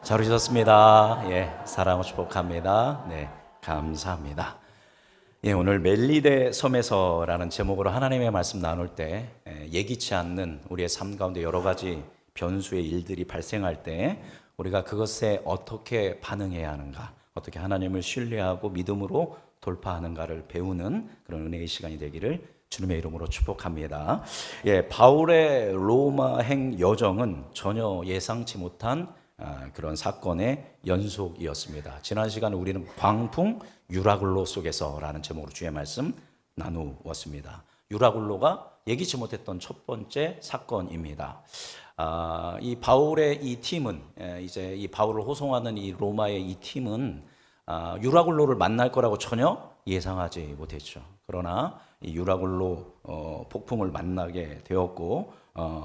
잘 오셨습니다. 사랑하고 축복합니다. 감사합니다. 오늘 멜리데 섬에서라는 제목으로 하나님의 말씀 나눌 때 예기치 않는 우리의 삶 가운데 여러 가지 변수의 일들이 발생할 때 우리가 그것에 어떻게 반응해야 하는가, 어떻게 하나님을 신뢰하고 믿음으로 돌파하는가를 배우는 그런 은혜의 시간이 되기를 주님의 이름으로 축복합니다. 바울의 로마행 여정은 전혀 예상치 못한 그런 사건의 연속이었습니다. 지난 시간 우리는 광풍 유라굴로 속에서라는 제목으로 주의 말씀 나누었습니다. 유라굴로가 예기치 못했던 첫 번째 사건입니다. 이 바울의 이 팀은 이제 이 바울을 호송하는 이 로마의 이 팀은 유라굴로를 만날 거라고 전혀 예상하지 못했죠. 그러나 이 유라굴로 폭풍을 만나게 되었고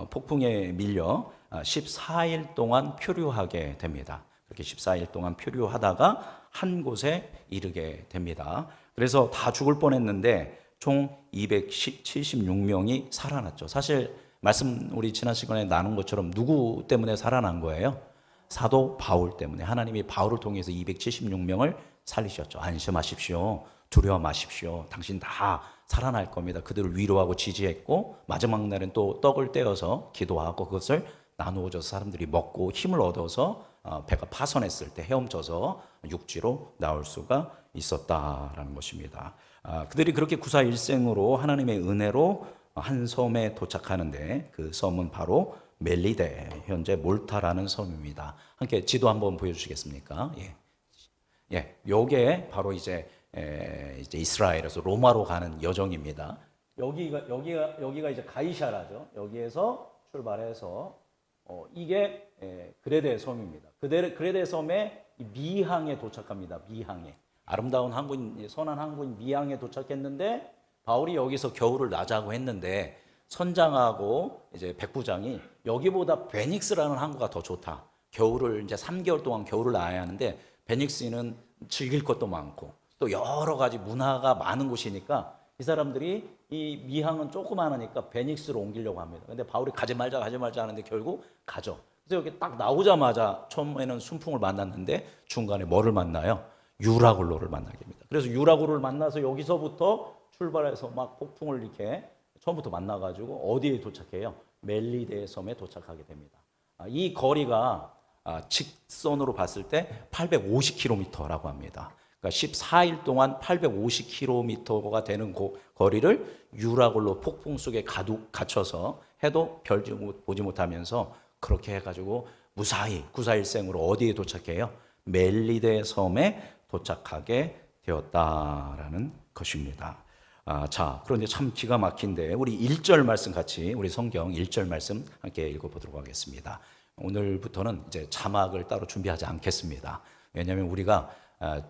폭풍에 밀려 14일 동안 표류하게 됩니다. 그렇게 14일 동안 표류하다가 한 곳에 이르게 됩니다. 그래서 다 죽을 뻔했는데 총 276명이 살아났죠. 사실 말씀 우리 지난 시간에 나눈 것처럼 누구 때문에 살아난 거예요? 사도 바울 때문에. 하나님이 바울을 통해서 276명을 살리셨죠. 안심하십시오. 두려워 마십시오. 당신 다 살아날 겁니다. 그들을 위로하고 지지했고 마지막 날엔 또 떡을 떼어서 기도하고 그것을 나누어져서 사람들이 먹고 힘을 얻어서 배가 파손했을 때 헤엄쳐서 육지로 나올 수가 있었다라는 것입니다. 그들이 그렇게 구사일생으로 하나님의 은혜로 한 섬에 도착하는데 그 섬은 바로 멜리데, 현재 몰타라는 섬입니다. 함께 지도 한번 보여주시겠습니까? 요게 바로 이제 이스라엘에서 로마로 가는 여정입니다. 여기가 이제 가이샤라죠. 여기에서 출발해서 이게 그레데 섬입니다. 그레데 섬의 미항에 도착합니다. 미항에 아름다운 항구인, 선한 항구인 미항에 도착했는데 바울이 여기서 겨울을 나자고 했는데 선장하고 이제 백부장이 여기보다 베닉스라는 항구가 더 좋다. 겨울을 이제 3개월 동안 겨울을 나야 하는데 베닉스는 즐길 것도 많고 또 여러 가지 문화가 많은 곳이니까 이 사람들이 이 미항은 조그마하니까 베닉스로 옮기려고 합니다. 근데 바울이 가지 말자 하는데 결국 가죠. 그래서 여기 딱 나오자마자 처음에는 순풍을 만났는데 중간에 뭐를 만나요? 유라굴로를 만나게 됩니다. 그래서 유라굴로를 만나서 여기서부터 출발해서 막 폭풍을 이렇게 처음부터 만나가지고 어디에 도착해요? 멜리데 섬에 도착하게 됩니다. 이 거리가 직선으로 봤을 때 850km라고 합니다. 그러니까 14일 동안 850km가 되는 거리를 유라굴로 폭풍 속에 갇혀서 해도 별 보지 못하면서 그렇게 해가지고 무사히 구사일생으로 어디에 도착해요? 멜리데 섬에 도착하게 되었다라는 것입니다. 그런데 참 기가 막힌데 우리 1절 말씀 같이 우리 성경 1절 말씀 함께 읽어보도록 하겠습니다. 오늘부터는 이제 자막을 따로 준비하지 않겠습니다. 왜냐하면 우리가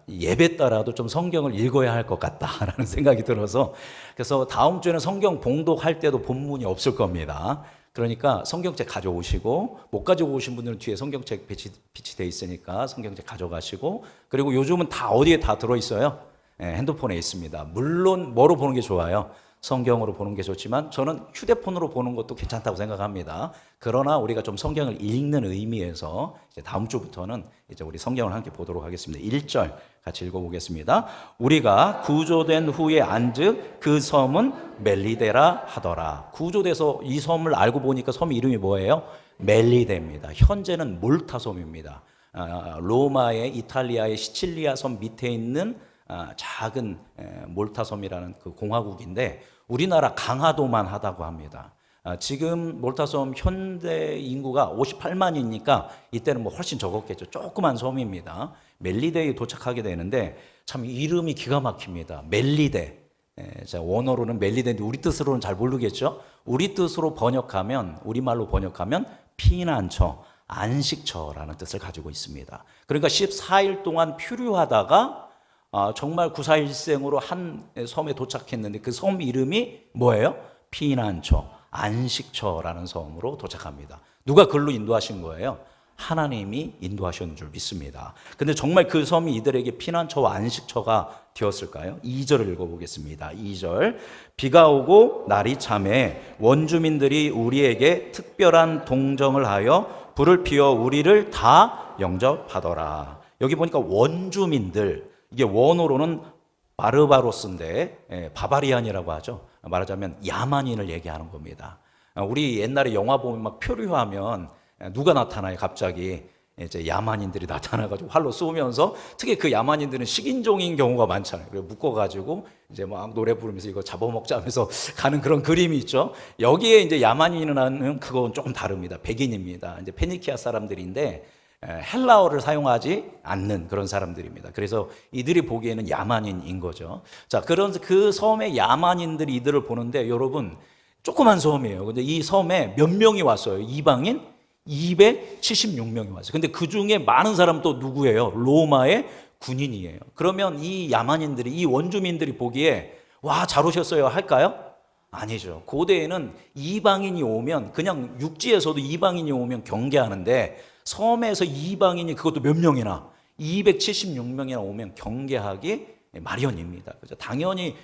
예배 따라도 좀 성경을 읽어야 할 것 같다라는 생각이 들어서 그래서 다음 주에는 성경 봉독할 때도 본문이 없을 겁니다. 그러니까 성경책 가져오시고 못 가지고 오신 분들은 뒤에 성경책 비치되어 있으니까 성경책 가져가시고 그리고 요즘은 다 어디에 다 들어있어요? 핸드폰에 있습니다. 물론 뭐로 보는 게 좋아요? 성경으로 보는 게 좋지만 저는 휴대폰으로 보는 것도 괜찮다고 생각합니다. 그러나 우리가 좀 성경을 읽는 의미에서 이제 다음 주부터는 이제 우리 성경을 함께 보도록 하겠습니다. 1절 같이 읽어보겠습니다. 우리가 구조된 후에 안즉 그 섬은 멜리데라 하더라. 구조돼서 이 섬을 알고 보니까 섬 이름이 뭐예요? 멜리데입니다. 현재는 몰타 섬입니다. 로마의 이탈리아의 시칠리아 섬 밑에 있는 작은 몰타 섬이라는 그 공화국인데 우리나라 강화도만 하다고 합니다. 지금 몰타 섬 현대 인구가 58만이니까 이때는 뭐 훨씬 적었겠죠. 조그만 섬입니다. 멜리데에 도착하게 되는데 참 이름이 기가 막힙니다. 멜리데. 원어로는 멜리데인데 우리 뜻으로는 잘 모르겠죠. 우리 뜻으로 번역하면 우리말로 번역하면 피난처, 안식처라는 뜻을 가지고 있습니다. 그러니까 14일 동안 표류하다가 정말 구사일생으로 한 섬에 도착했는데 그 섬 이름이 뭐예요? 피난처, 안식처라는 섬으로 도착합니다. 누가 글로 인도하신 거예요? 하나님이 인도하셨는 줄 믿습니다. 근데 정말 그 섬이 이들에게 피난처와 안식처가 되었을까요? 2절을 읽어보겠습니다. 2절 비가 오고 날이 참해 원주민들이 우리에게 특별한 동정을 하여 불을 피워 우리를 다 영접하더라. 여기 보니까 원주민들, 이게 원어로는 바르바로스인데 바바리안이라고 하죠. 말하자면 야만인을 얘기하는 겁니다. 우리 옛날에 영화 보면 막 표류하면 누가 나타나요? 갑자기 이제 야만인들이 나타나가지고 활로 쏘면서, 특히 그 야만인들은 식인종인 경우가 많잖아요. 그래서 묶어가지고 이제 막 노래 부르면서 이거 잡아먹자면서 가는 그런 그림이 있죠. 여기에 이제 야만인은 그건 조금 다릅니다. 백인입니다. 이제 페니키아 사람들인데 헬라어를 사용하지 않는 그런 사람들입니다. 그래서 이들이 보기에는 야만인인 거죠. 자, 그런 그 섬의 야만인들이 이들을 보는데, 여러분 조그만 섬이에요. 근데 이 섬에 몇 명이 왔어요? 이방인 276명이 왔어요. 근데 그 중에 많은 사람 또 누구예요? 로마의 군인이에요. 그러면 이 야만인들이, 이 원주민들이 보기에 와, 잘 오셨어요 할까요? 아니죠. 고대에는 이방인이 오면, 그냥 육지에서도 이방인이 오면 경계하는데, 섬에서 이방인이 그것도 몇 명이나 276명이나 오면 경계하기 마련입니다. 그죠? 당연히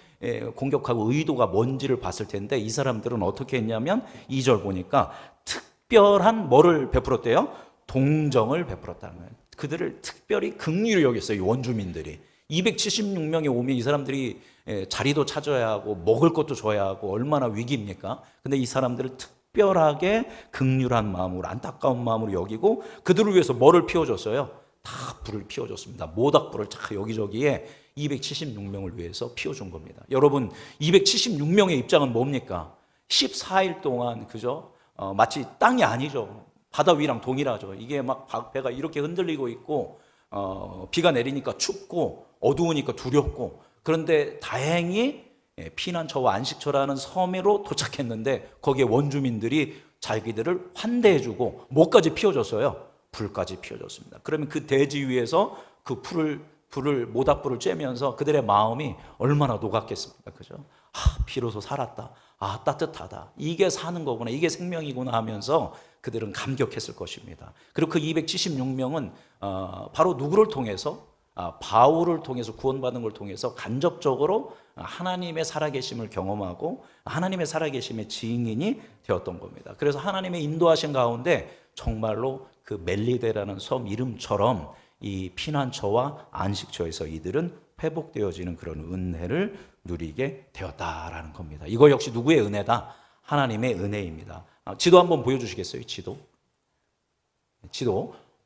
공격하고 의도가 뭔지를 봤을 텐데, 이 사람들은 어떻게 했냐면 2절 보니까 특별한 뭐를 베풀었대요? 동정을 베풀었다는 거예요. 그들을 특별히 긍휼히 여겼어요. 이 원주민들이 276명이 오면 이 사람들이 자리도 찾아야 하고 먹을 것도 줘야 하고 얼마나 위기입니까? 근데 이 사람들을 특별하게 긍휼한 마음으로, 안타까운 마음으로 여기고 그들을 위해서 뭐를 피워줬어요? 다 불을 피워줬습니다. 모닥불을 쫙 여기저기에 276명을 위해서 피워준 겁니다. 여러분, 276명의 입장은 뭡니까? 14일 동안, 그죠? 마치 땅이 아니죠. 바다 위랑 동일하죠. 이게 막 배가 이렇게 흔들리고 있고, 비가 내리니까 춥고 어두우니까 두렵고, 그런데 다행히 피난처와 안식처라는 섬으로 도착했는데, 거기에 원주민들이 자기들을 환대해주고 뭐까지 피워줬어요? 불까지 피워줬습니다. 그러면 그 대지 위에서 그 불을 모닥불을 쬐면서 그들의 마음이 얼마나 녹았겠습니까? 그죠? 비로소 살았다. 따뜻하다. 이게 사는 거구나. 이게 생명이구나 하면서 그들은 감격했을 것입니다. 그리고 그 276명은 바로 누구를 통해서? 바울을 통해서, 구원받은 걸 통해서 간접적으로 하나님의 살아계심을 경험하고 하나님의 살아계심의 증인이 되었던 겁니다. 그래서 하나님의 인도하신 가운데 정말로 그 멜리데라는 섬 이름처럼 이 피난처와 안식처에서 이들은 회복되어지는 그런 은혜를 누리게 되었다라는 겁니다. 이거 역시 누구의 은혜다? 하나님의 은혜입니다. 지도 한번 보여주시겠어요? 지도.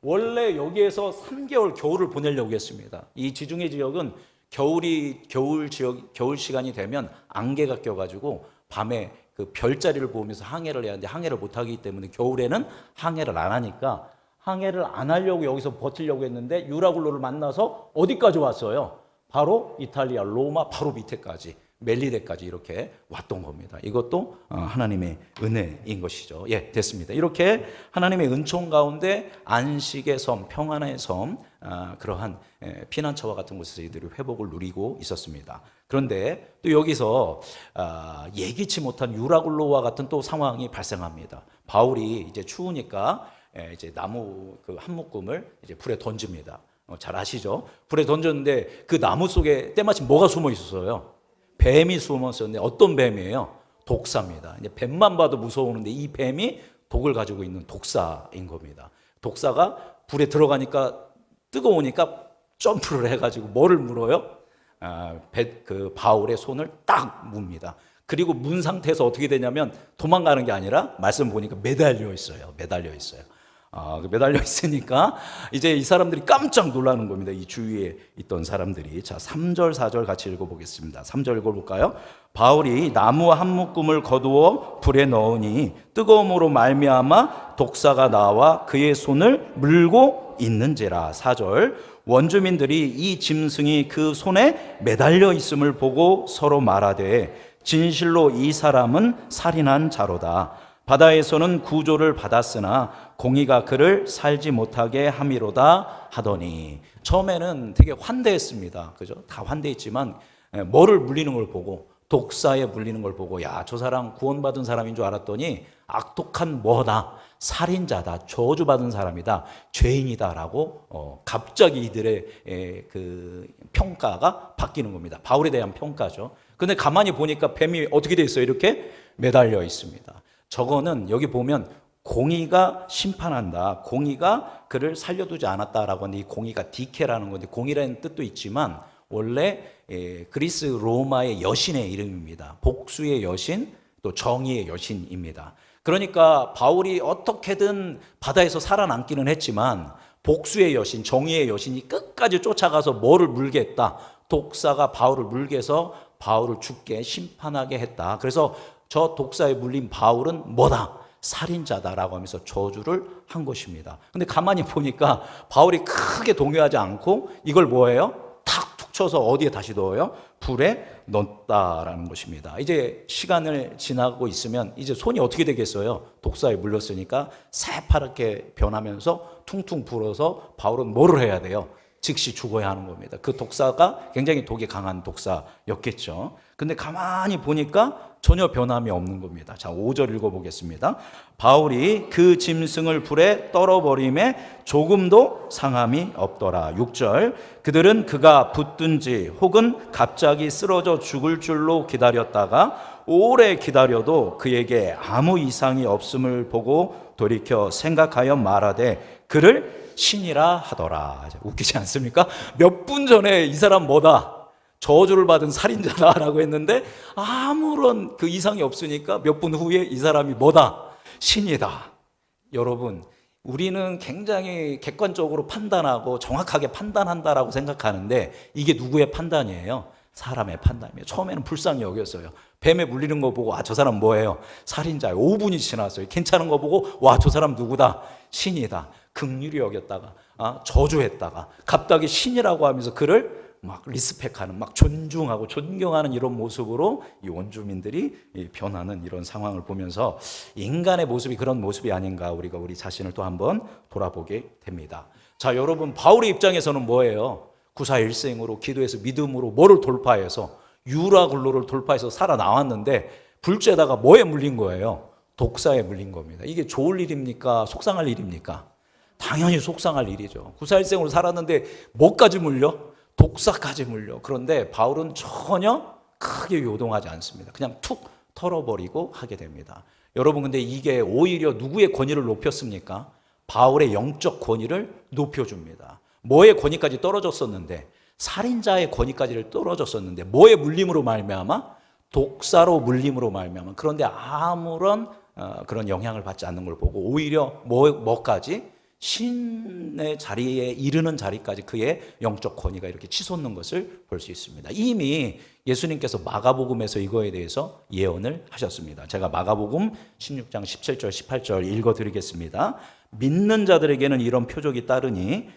원래 여기에서 3개월 겨울을 보내려고 했습니다. 이 지중해 지역은 겨울 시간이 되면 안개가 껴가지고 밤에 그 별자리를 보면서 항해를 해야 하는데 항해를 못 하기 때문에 겨울에는 항해를 안 하니까 항해를 안 하려고 여기서 버티려고 했는데, 유라굴로를 만나서 어디까지 왔어요? 바로 이탈리아 로마 바로 밑에까지, 멜리데까지 이렇게 왔던 겁니다. 이것도 하나님의 은혜인 것이죠. 예, 됐습니다. 이렇게 하나님의 은총 가운데 안식의 섬, 평안의 섬, 그러한 피난처와 같은 곳에서 이들이 회복을 누리고 있었습니다. 그런데 또 여기서 예기치 못한 유라굴로와 같은 또 상황이 발생합니다. 바울이 이제 추우니까 이제 나무 그 한 묶음을 이제 불에 던집니다. 잘 아시죠? 불에 던졌는데 그 나무 속에 때마침 뭐가 숨어 있었어요? 뱀이 숨어 있었는데, 어떤 뱀이에요? 독사입니다. 이제 뱀만 봐도 무서우는데 이 뱀이 독을 가지고 있는 독사인 겁니다. 독사가 불에 들어가니까 뜨거우니까 점프를 해가지고 뭐를 물어요? 그 바울의 손을 딱 뭅니다. 그리고 문 상태에서 어떻게 되냐면 도망가는 게 아니라 말씀 보니까 매달려 있어요. 매달려 있으니까 이제 이 사람들이 깜짝 놀라는 겁니다. 이 주위에 있던 사람들이. 자, 3절 4절 같이 읽어보겠습니다. 3절 읽어볼까요? 바울이 나무 한 묶음을 거두어 불에 넣으니 뜨거움으로 말미암아 독사가 나와 그의 손을 물고 있는지라. 4절 원주민들이 이 짐승이 그 손에 매달려 있음을 보고 서로 말하되 진실로 이 사람은 살인한 자로다. 바다에서는 구조를 받았으나 공의가 그를 살지 못하게 함이로다 하더니. 처음에는 되게 환대했습니다. 그죠? 다 환대했지만 뭐를 물리는 걸 보고, 독사에 물리는 걸 보고, 야, 저 사람 구원받은 사람인 줄 알았더니 악독한 뭐다, 살인자다, 저주받은 사람이다, 죄인이다라고 갑자기 이들의 그 평가가 바뀌는 겁니다. 바울에 대한 평가죠. 근데 가만히 보니까 뱀이 어떻게 돼 있어요? 이렇게 매달려 있습니다. 저거는 여기 보면 공의가 심판한다. 공의가 그를 살려두지 않았다라고 하는데 이 공의가 디케라는 건데 공의라는 뜻도 있지만 원래 그리스 로마의 여신의 이름입니다. 복수의 여신, 또 정의의 여신입니다. 그러니까 바울이 어떻게든 바다에서 살아남기는 했지만 복수의 여신, 정의의 여신이 끝까지 쫓아가서 뭐를 물게 했다. 독사가 바울을 물게 해서 바울을 죽게 심판하게 했다. 그래서 저 독사에 물린 바울은 뭐다? 살인자다라고 하면서 저주를 한 것입니다. 근데 가만히 보니까 바울이 크게 동요하지 않고 이걸 뭐예요? 탁 툭 쳐서 어디에 다시 넣어요? 불에 넣었다라는 것입니다. 이제 시간을 지나고 있으면 이제 손이 어떻게 되겠어요? 독사에 물렸으니까 새파랗게 변하면서 퉁퉁 불어서 바울은 뭐를 해야 돼요? 즉시 죽어야 하는 겁니다. 그 독사가 굉장히 독이 강한 독사였겠죠. 근데 가만히 보니까 전혀 변함이 없는 겁니다. 자, 5절 읽어보겠습니다. 바울이 그 짐승을 불에 떨어버림에 조금도 상함이 없더라. 6절 그들은 그가 붙든지 혹은 갑자기 쓰러져 죽을 줄로 기다렸다가 오래 기다려도 그에게 아무 이상이 없음을 보고 돌이켜 생각하여 말하되 그를 신이라 하더라. 웃기지 않습니까? 몇 분 전에 이 사람 뭐다? 저주를 받은 살인자다라고 했는데 아무런 그 이상이 없으니까 몇 분 후에 이 사람이 뭐다? 신이다. 여러분, 우리는 굉장히 객관적으로 판단하고 정확하게 판단한다라고 생각하는데 이게 누구의 판단이에요? 사람의 판단이에요. 처음에는 불쌍히 여겼어요. 뱀에 물리는 거 보고 저 사람 뭐예요? 살인자예요. 5분이 지났어요. 괜찮은 거 보고 저 사람 누구다? 신이다. 긍휼히 여겼다가 저주했다가 갑자기 신이라고 하면서 그를 막 리스펙하는, 막 존중하고 존경하는 이런 모습으로 이 원주민들이 변하는 이런 상황을 보면서 인간의 모습이 그런 모습이 아닌가 우리가 우리 자신을 또 한번 돌아보게 됩니다. 자, 여러분 바울의 입장에서는 뭐예요? 구사일생으로 기도해서 믿음으로 뭐를 돌파해서 유라굴로를 돌파해서 살아나왔는데 불죄다가 뭐에 물린 거예요? 독사에 물린 겁니다. 이게 좋을 일입니까? 속상할 일입니까? 당연히 속상할 일이죠. 구사일생으로 살았는데 뭐까지 물려? 독사까지 물려. 그런데 바울은 전혀 크게 요동하지 않습니다. 그냥 툭 털어버리고 하게 됩니다. 여러분 근데 이게 오히려 누구의 권위를 높였습니까? 바울의 영적 권위를 높여줍니다. 뭐의 권위까지 떨어졌었는데 살인자의 권위까지 떨어졌었는데 뭐의 물림으로 말미암아? 독사로 물림으로 말미암아. 그런데 아무런 그런 영향을 받지 않는 걸 보고 오히려 뭐까지? 신의 자리에 이르는 자리까지 그의 영적 권위가 이렇게 치솟는 것을 볼 수 있습니다. 이미 예수님께서 마가복음에서 이거에 대해서 예언을 하셨습니다. 제가 마가복음 16장 17절 18절 읽어드리겠습니다. 믿는 자들에게는 이런 표적이 따르니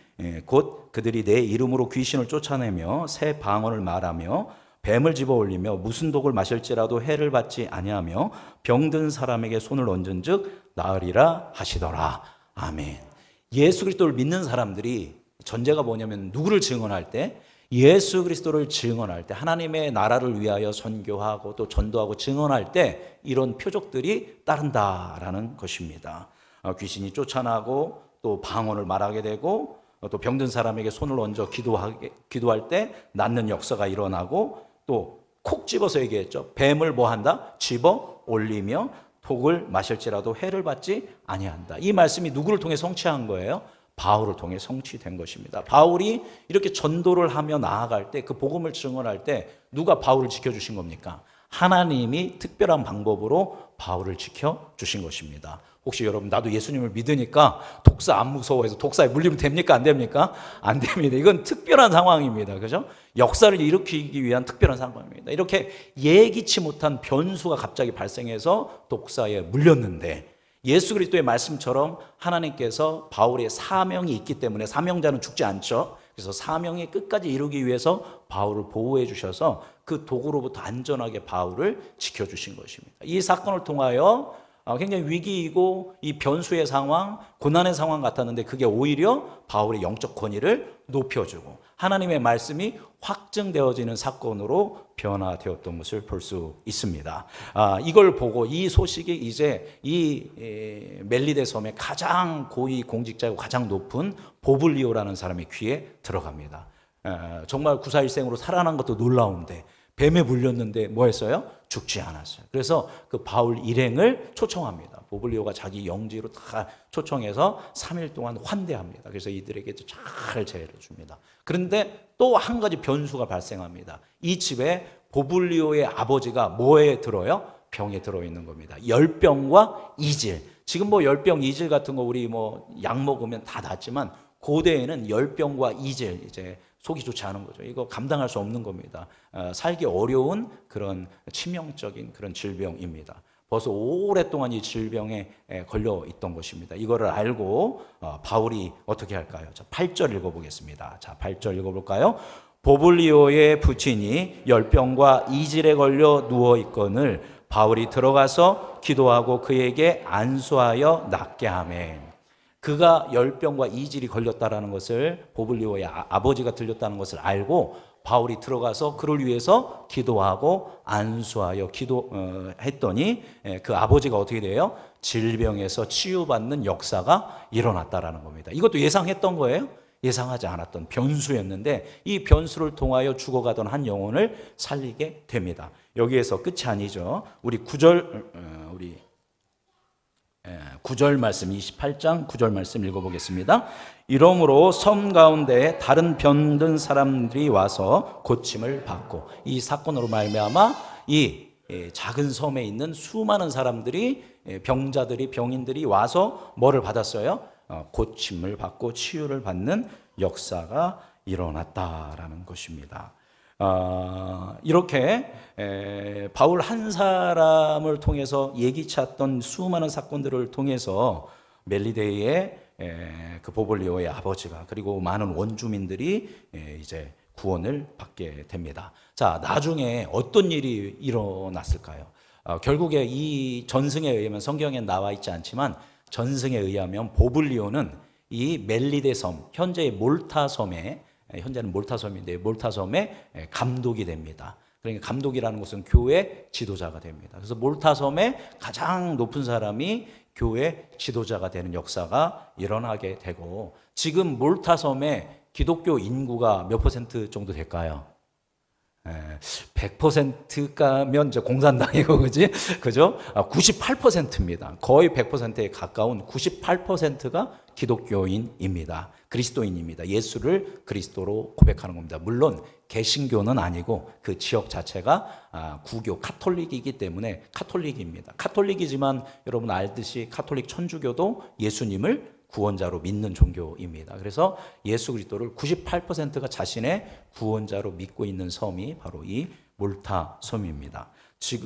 곧 그들이 내 이름으로 귀신을 쫓아내며 새 방언을 말하며 뱀을 집어올리며 무슨 독을 마실지라도 해를 받지 아니하며 병든 사람에게 손을 얹은즉 나으리라 하시더라. 아멘. 예수 그리스도를 믿는 사람들이 전제가 뭐냐면 누구를 증언할 때? 예수 그리스도를 증언할 때, 하나님의 나라를 위하여 선교하고 또 전도하고 증언할 때 이런 표적들이 따른다라는 것입니다. 귀신이 쫓아나고 또 방언을 말하게 되고 또 병든 사람에게 손을 얹어 기도할 때 낫는 역사가 일어나고 또 콕 집어서 얘기했죠. 뱀을 뭐 한다? 집어 올리며 독을 마실지라도 해를 받지 아니한다. 이 말씀이 누구를 통해 성취한 거예요? 바울을 통해 성취된 것입니다. 바울이 이렇게 전도를 하며 나아갈 때, 그 복음을 증언할 때 누가 바울을 지켜주신 겁니까? 하나님이 특별한 방법으로 바울을 지켜주신 것입니다. 혹시 여러분 나도 예수님을 믿으니까 독사 안 무서워해서 독사에 물리면 됩니까? 안 됩니까? 안 됩니다. 이건 특별한 상황입니다. 그죠? 역사를 일으키기 위한 특별한 상황입니다. 이렇게 예기치 못한 변수가 갑자기 발생해서 독사에 물렸는데 예수 그리스도의 말씀처럼 하나님께서 바울의 사명이 있기 때문에 사명자는 죽지 않죠. 그래서 사명의 끝까지 이루기 위해서 바울을 보호해 주셔서 그 독으로부터 안전하게 바울을 지켜주신 것입니다. 이 사건을 통하여 굉장히 위기이고 이 변수의 상황, 고난의 상황 같았는데 그게 오히려 바울의 영적 권위를 높여주고 하나님의 말씀이 확증되어지는 사건으로 변화되었던 것을 볼 수 있습니다. 이걸 보고 이 소식이 이제 이 멜리데 섬의 가장 고위 공직자이고 가장 높은 보블리오라는 사람의 귀에 들어갑니다. 정말 구사일생으로 살아난 것도 놀라운데 뱀에 물렸는데 뭐 했어요? 죽지 않았어요. 그래서 그 바울 일행을 초청합니다. 보블리오가 자기 영지로 다 초청해서 3일 동안 환대합니다. 그래서 이들에게 잘 제의를 줍니다. 그런데 또 한 가지 변수가 발생합니다. 이 집에 보블리오의 아버지가 뭐에 들어요? 병에 들어있는 겁니다. 열병과 이질. 지금 뭐 열병, 이질 같은 거 우리 뭐 약 먹으면 다 낫지만 고대에는 열병과 이질, 이제 속이 좋지 않은 거죠. 이거 감당할 수 없는 겁니다. 살기 어려운 그런 치명적인 그런 질병입니다. 벌써 오랫동안 이 질병에 걸려 있던 것입니다. 이거를 알고 바울이 어떻게 할까요? 자, 8절 읽어보겠습니다. 자, 8절 읽어볼까요? 보블리오의 부친이 열병과 이질에 걸려 누워 있거늘 바울이 들어가서 기도하고 그에게 안수하여 낫게 하매. 그가 열병과 이질이 걸렸다라는 것을 보블리오의 아버지가 들렸다는 것을 알고 바울이 들어가서 그를 위해서 기도하고 안수하여 기도했더니 그 아버지가 어떻게 돼요? 질병에서 치유받는 역사가 일어났다라는 겁니다. 이것도 예상했던 거예요? 예상하지 않았던 변수였는데 이 변수를 통하여 죽어가던 한 영혼을 살리게 됩니다. 여기에서 끝이 아니죠. 우리 9절 말씀, 28장 9절 말씀 읽어보겠습니다. 이러므로 섬 가운데 다른 병든 사람들이 와서 고침을 받고, 이 사건으로 말미암아 이 작은 섬에 있는 수많은 사람들이, 병자들이, 병인들이 와서 뭐를 받았어요? 고침을 받고 치유를 받는 역사가 일어났다라는 것입니다. 이렇게 바울 한 사람을 통해서 예기치 않던 수많은 사건들을 통해서 멜리데이의 그 보블리오의 아버지가, 그리고 많은 원주민들이 이제 구원을 받게 됩니다. 자, 나중에 어떤 일이 일어났을까요? 결국에 이 전승에 의하면, 성경에 나와 있지 않지만 전승에 의하면 보블리오는 이 멜리데 섬, 현재의 몰타 섬에, 현재는 몰타 섬인데 몰타 섬의 감독이 됩니다. 그러니까 감독이라는 것은 교회 지도자가 됩니다. 그래서 몰타 섬의 가장 높은 사람이 교회 지도자가 되는 역사가 일어나게 되고, 지금 몰타 섬의 기독교 인구가 몇 퍼센트 정도 될까요? 100%가면 이제 공산당이고, 그죠? 98%입니다. 거의 100%에 가까운 98%가 기독교인입니다. 그리스도인입니다. 예수를 그리스도로 고백하는 겁니다. 물론 개신교는 아니고 그 지역 자체가 구교 카톨릭이기 때문에 카톨릭입니다. 카톨릭이지만 여러분 알듯이 카톨릭 천주교도 예수님을 구원자로 믿는 종교입니다. 그래서 예수 그리스도를 98%가 자신의 구원자로 믿고 있는 섬이 바로 이 몰타 섬입니다.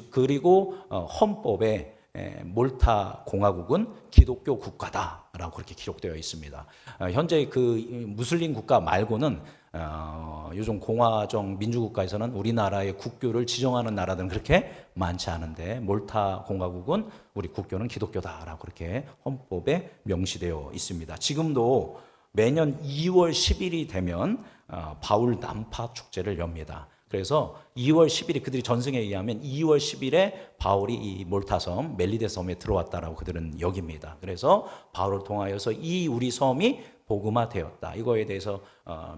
그리고 헌법에 몰타 공화국은 기독교 국가다라고 그렇게 기록되어 있습니다. 현재 그 무슬림 국가 말고는 요즘 공화정 민주국가에서는 우리나라의 국교를 지정하는 나라들은 그렇게 많지 않은데, 몰타 공화국은 우리 국교는 기독교다라고 그렇게 헌법에 명시되어 있습니다. 지금도 매년 2월 10일이 되면 바울 난파 축제를 엽니다. 그래서 2월 10일이, 그들이 전승에 의하면 2월 10일에 바울이 이 몰타섬 멜리데 섬에 들어왔다라고 그들은 여깁니다. 그래서 바울을 통하여서 이 우리 섬이 복음화되었다, 이거에 대해서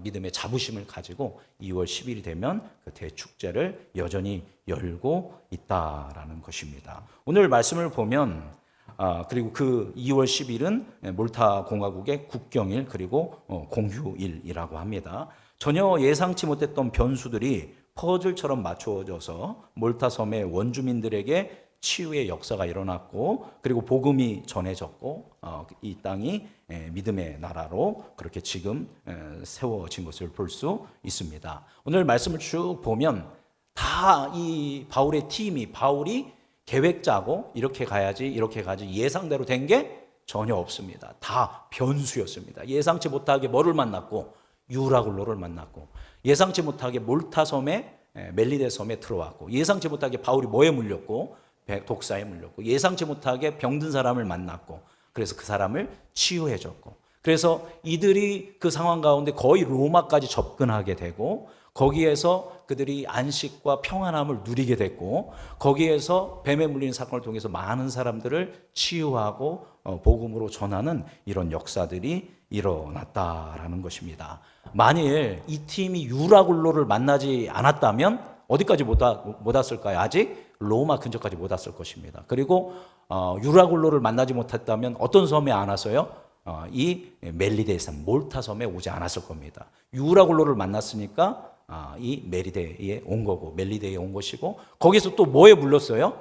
믿음의 자부심을 가지고 2월 10일이 되면 그 대축제를 여전히 열고 있다라는 것입니다. 오늘 말씀을 보면 그리고 그 2월 10일은 몰타 공화국의 국경일, 그리고 공휴일이라고 합니다. 전혀 예상치 못했던 변수들이 퍼즐처럼 맞추어져서 몰타 섬의 원주민들에게 치유의 역사가 일어났고, 그리고 복음이 전해졌고, 이 땅이 믿음의 나라로 그렇게 지금 세워진 것을 볼 수 있습니다. 오늘 말씀을 쭉 보면 다 이 바울의 팀이, 바울이 계획 짜고 이렇게 가야지 이렇게 가지 예상대로 된 게 전혀 없습니다. 다 변수였습니다. 예상치 못하게 뭐를 만났고, 유라굴로를 만났고, 예상치 못하게 몰타 섬에, 멜리데 섬에 들어왔고, 예상치 못하게 바울이 뭐에 물렸고, 독사에 물렸고, 예상치 못하게 병든 사람을 만났고, 그래서 그 사람을 치유해줬고, 그래서 이들이 그 상황 가운데 거의 로마까지 접근하게 되고, 거기에서 그들이 안식과 평안함을 누리게 됐고, 거기에서 뱀에 물리는 사건을 통해서 많은 사람들을 치유하고 복음으로 전하는 이런 역사들이 일어났다라는 것입니다. 만일 이 팀이 유라굴로를 만나지 않았다면 어디까지 못 왔을까요? 아직 로마 근처까지 못 왔을 것입니다. 그리고 유라굴로를 만나지 못했다면 어떤 섬에 안 왔어요? 이 멜리데의 섬, 몰타 섬에 오지 않았을 겁니다. 유라굴로를 만났으니까 이 메리데에 온 거고, 멜리데에 온 것이고, 거기서 또 뭐에 물렸어요?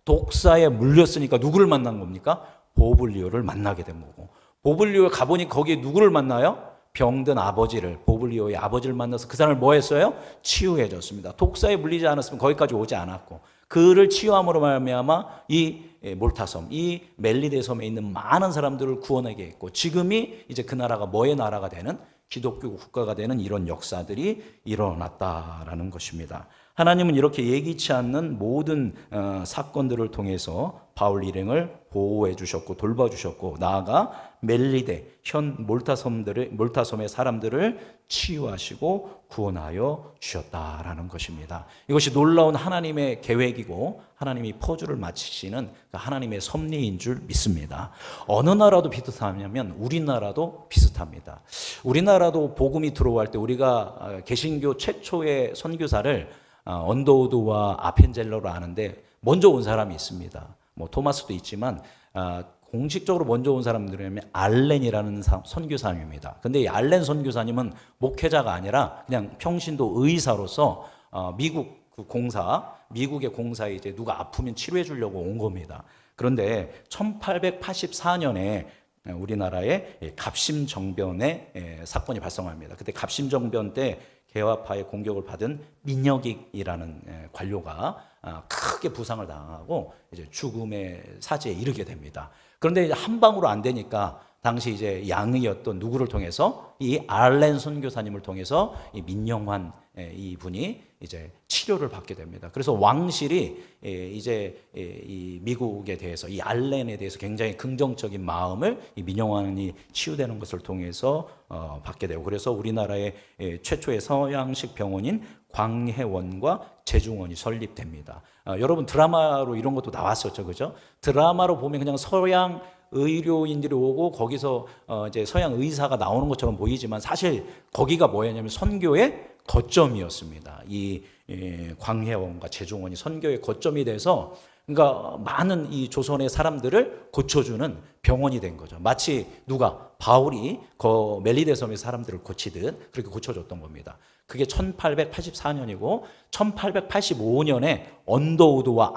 독사에 물렸으니까 누구를 만난 겁니까? 보블리오를 만나게 된 거고, 보블리오에 가보니 거기에 누구를 만나요? 병든 아버지를, 보블리오의 아버지를 만나서 그 사람을 뭐 했어요? 치유해 줬습니다. 독사에 물리지 않았으면 거기까지 오지 않았고, 그를 치유함으로 말미암아 이 몰타섬, 이 멜리데 섬에 있는 많은 사람들을 구원하게 했고, 지금이 이제 그 나라가 뭐의 나라가 되는, 기독교 국가가 되는 이런 역사들이 일어났다라는 것입니다. 하나님은 이렇게 예기치 않는 모든 사건들을 통해서 바울 일행을 보호해 주셨고 돌봐주셨고, 나아가 멜리데 현 몰타섬의 사람들을 치유하시고 구원하여 주셨다라는 것입니다. 이것이 놀라운 하나님의 계획이고 하나님이 포주를 마치시는 하나님의 섭리인 줄 믿습니다. 어느 나라도 비슷하냐면 우리나라도 비슷합니다. 우리나라도 복음이 들어갈 때 우리가 개신교 최초의 선교사를 언더우드와 아펜젤러로 아는데, 먼저 온 사람이 있습니다. 뭐 토마스도 있지만 공식적으로 먼저 온 사람들이면 알렌이라는 선교사님입니다. 근데 이 알렌 선교사님은 목회자가 아니라 그냥 평신도 의사로서 미국의 공사에 이제 누가 아프면 치료해 주려고 온 겁니다. 그런데 1884년에 우리나라에 갑심정변의 사건이 발생합니다. 그때 갑심정변 때 개화파의 공격을 받은 민혁익이라는 관료가 크게 부상을 당하고 이제 죽음의 사지에 이르게 됩니다. 그런데 이제 한 방으로 안 되니까 당시 이제 양의였던 누구를 통해서, 이 알렌 선교사님을 통해서 이 민영환 이분이 이제 치료를 받게 됩니다. 그래서 왕실이 이제 이 미국에 대해서, 이 알렌에 대해서 굉장히 긍정적인 마음을 이 민영환이 치유되는 것을 통해서 받게 되고, 그래서 우리나라의 최초의 서양식 병원인 광해원과 제중원이 설립됩니다. 여러분 드라마로 이런 것도 나왔었죠, 그죠? 드라마로 보면 그냥 서양 의료인들이 오고 거기서 이제 서양 의사가 나오는 것처럼 보이지만 사실 거기가 뭐였냐면 선교의 거점이었습니다. 이 광해원과 제중원이 선교의 거점이 돼서, 그러니까 많은 이 조선의 사람들을 고쳐주는 병원이 된 거죠. 마치 누가 바울이 멜리데 섬의 사람들을 고치듯 그렇게 고쳐줬던 겁니다. 그게 1884년이고 1885년에 언더우드와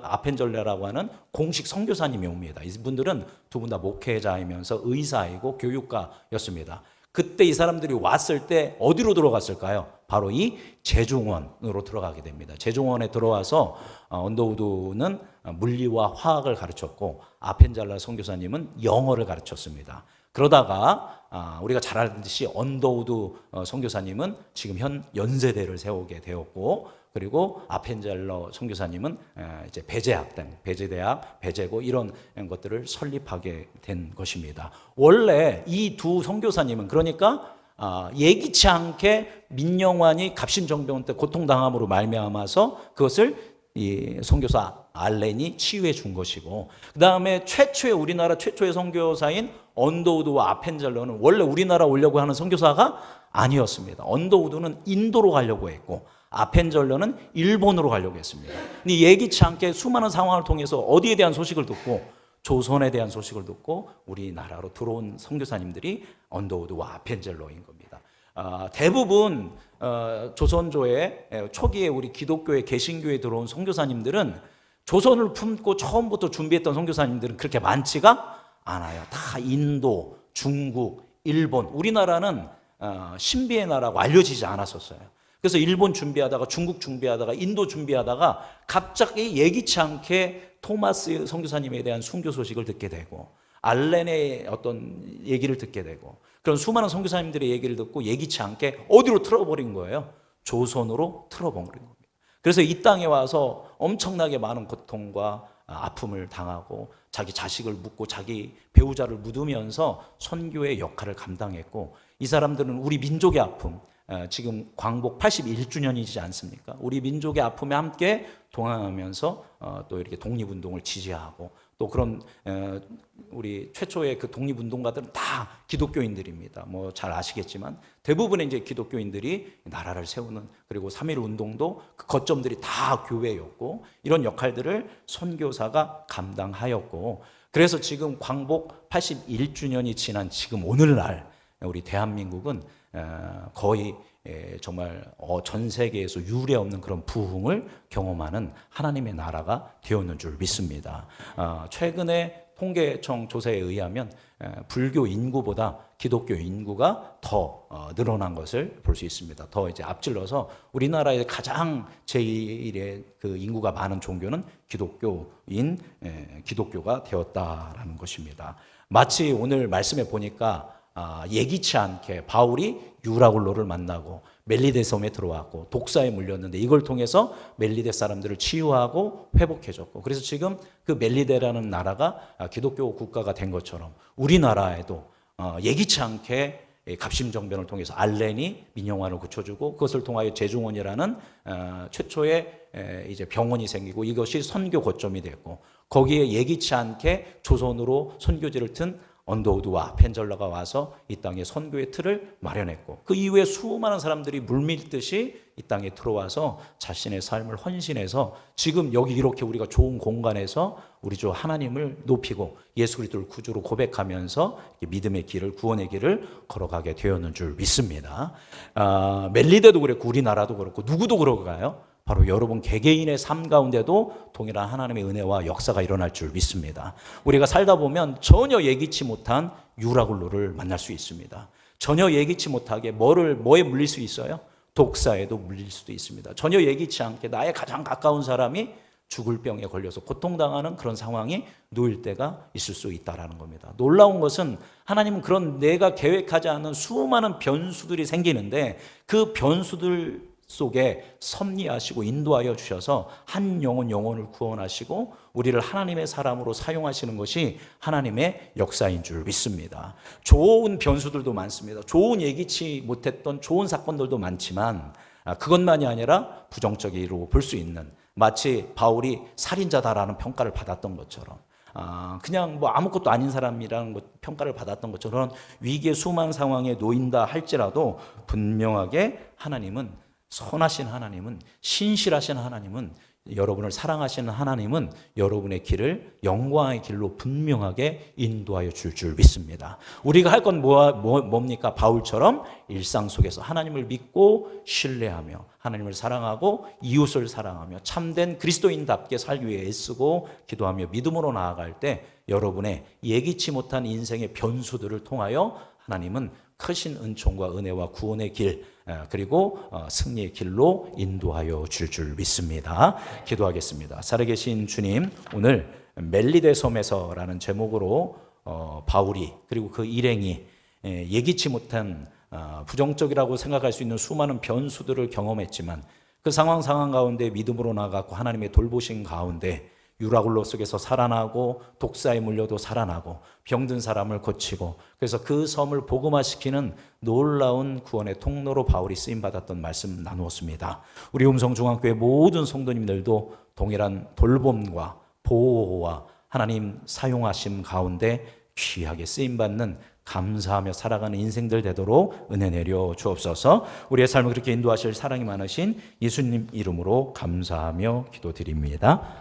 아펜젤러라고 하는 공식 선교사님이 옵니다. 이분들은 두 분 다 목회자이면서 의사이고 교육가였습니다. 그때 이 사람들이 왔을 때 어디로 들어갔을까요? 바로 이 제중원으로 들어가게 됩니다. 제중원에 들어와서 언더우드는 물리와 화학을 가르쳤고 아펜젤러 선교사님은 영어를 가르쳤습니다. 그러다가 우리가 잘 알듯이 언더우드 선교사님은 지금 현 연세대를 세우게 되었고, 그리고 아펜젤러 선교사님은 이제 배제대학, 배제고 이런 것들을 설립하게 된 것입니다. 원래 이 두 선교사님은, 그러니까 예기치 않게 민영환이 갑심정변 때 고통당함으로 말미암아서 그것을 이 선교사 알렌이 치유해 준 것이고, 그 다음에 우리나라 최초의 선교사인 언더우드와 아펜젤러는 원래 우리나라 오려고 하는 선교사가 아니었습니다. 언더우드는 인도로 가려고 했고 아펜젤러는 일본으로 가려고 했습니다. 근데 예기치 않게 수많은 상황을 통해서 어디에 대한 소식을 듣고, 조선에 대한 소식을 듣고 우리나라로 들어온 선교사님들이 언더우드와 아펜젤러인 겁니다. 대부분 조선조의 초기에 우리 기독교의 개신교에 들어온 선교사님들은 조선을 품고 처음부터 준비했던 선교사님들은 그렇게 많지가 않아요. 다 인도, 중국, 일본, 우리나라는 신비의 나라고 알려지지 않았었어요. 그래서 일본 준비하다가 중국 준비하다가 인도 준비하다가 갑자기 예기치 않게 토마스 선교사님에 대한 순교 소식을 듣게 되고, 알렌의 어떤 얘기를 듣게 되고, 그런 수많은 선교사님들의 얘기를 듣고 예기치 않게 어디로 틀어버린 거예요? 조선으로 틀어버린 겁니다. 그래서 이 땅에 와서 엄청나게 많은 고통과 아픔을 당하고 자기 자식을 묻고 자기 배우자를 묻으면서 선교의 역할을 감당했고, 이 사람들은 우리 민족의 아픔, 지금 광복 81주년이지 않습니까? 우리 민족의 아픔에 함께 동행하면서 또 이렇게 독립운동을 지지하고 또 그런 우리 최초의 그 독립운동가들은 다 기독교인들입니다. 뭐 잘 아시겠지만 대부분의 이제 기독교인들이 나라를 세우는, 그리고 3.1 운동도 그 거점들이 다 교회였고, 이런 역할들을 선교사가 감당하였고, 그래서 지금 광복 81주년이 지난 지금 오늘날 우리 대한민국은 거의 정말 전 세계에서 유례 없는 그런 부흥을 경험하는 하나님의 나라가 되었는 줄 믿습니다. 최근에 통계청 조사에 의하면 불교 인구보다 기독교 인구가 더 늘어난 것을 볼 수 있습니다. 더 이제 앞질러서 우리나라의 가장 제1의 그 인구가 많은 종교는 기독교가 되었다라는 것입니다. 마치 오늘 말씀에 보니까 예기치 않게 바울이 유라굴로를 만나고 멜리데 섬에 들어왔고 독사에 물렸는데 이걸 통해서 멜리데 사람들을 치유하고 회복해줬고, 그래서 지금 그 멜리데라는 나라가 기독교 국가가 된 것처럼 우리나라에도 예기치 않게 갑심정변을 통해서 알렌이 민영환을 고쳐주고, 그것을 통하여 제중원이라는 최초의 이제 병원이 생기고, 이것이 선교 거점이 됐고, 거기에 예기치 않게 조선으로 선교지를 튼 언더우드와 펜절러가 와서 이 땅에 선교의 틀을 마련했고, 그 이후에 수많은 사람들이 물밀듯이 이 땅에 들어와서 자신의 삶을 헌신해서 지금 여기 이렇게 우리가 좋은 공간에서 우리 주 하나님을 높이고 예수 그리스도를 구주로 고백하면서 믿음의 길을, 구원의 길을 걸어가게 되었는 줄 믿습니다. 멜리데도 그렇고 우리나라도 그렇고 누구도 그럴까요? 바로 여러분 개개인의 삶 가운데도 동일한 하나님의 은혜와 역사가 일어날 줄 믿습니다. 우리가 살다 보면 전혀 예기치 못한 유라굴로를 만날 수 있습니다. 전혀 예기치 못하게 뭐에 물릴 수 있어요? 독사에도 물릴 수도 있습니다. 전혀 예기치 않게 나의 가장 가까운 사람이 죽을 병에 걸려서 고통당하는 그런 상황이 놓일 때가 있을 수 있다는 겁니다. 놀라운 것은 하나님은 그런 내가 계획하지 않은 수많은 변수들이 생기는데 그 변수들 속에 섭리하시고 인도하여 주셔서 한 영혼을 구원하시고 우리를 하나님의 사람으로 사용하시는 것이 하나님의 역사인 줄 믿습니다. 좋은 변수들도 많습니다. 좋은 예기치 못했던 좋은 사건들도 많지만 그것만이 아니라 부정적으로 볼 수 있는, 마치 바울이 살인자다라는 평가를 받았던 것처럼, 그냥 뭐 아무것도 아닌 사람이라는 평가를 받았던 것처럼 위기의 수많은 상황에 놓인다 할지라도 분명하게 하나님은, 선하신 하나님은, 신실하신 하나님은, 여러분을 사랑하시는 하나님은 여러분의 길을 영광의 길로 분명하게 인도하여 줄 믿습니다. 우리가 할 건 뭡니까? 바울처럼 일상 속에서 하나님을 믿고 신뢰하며 하나님을 사랑하고 이웃을 사랑하며 참된 그리스도인답게 살기 위해 애쓰고 기도하며 믿음으로 나아갈 때 여러분의 예기치 못한 인생의 변수들을 통하여 하나님은 크신 은총과 은혜와 구원의 길, 그리고 승리의 길로 인도하여 줄 믿습니다. 기도하겠습니다. 살아계신 주님, 오늘 멜리데 섬에서라는 제목으로 바울이, 그리고 그 일행이 예기치 못한 부정적이라고 생각할 수 있는 수많은 변수들을 경험했지만 그 상황 가운데 믿음으로 나아가고 하나님의 돌보신 가운데 유라굴로 속에서 살아나고 독사에 물려도 살아나고 병든 사람을 고치고, 그래서 그 섬을 복음화시키는 놀라운 구원의 통로로 바울이 쓰임받았던 말씀 나누었습니다. 우리 음성중앙교회 모든 성도님들도 동일한 돌봄과 보호와 하나님 사용하심 가운데 귀하게 쓰임받는 감사하며 살아가는 인생들 되도록 은혜 내려 주옵소서. 우리의 삶을 그렇게 인도하실 사랑이 많으신 예수님 이름으로 감사하며 기도드립니다.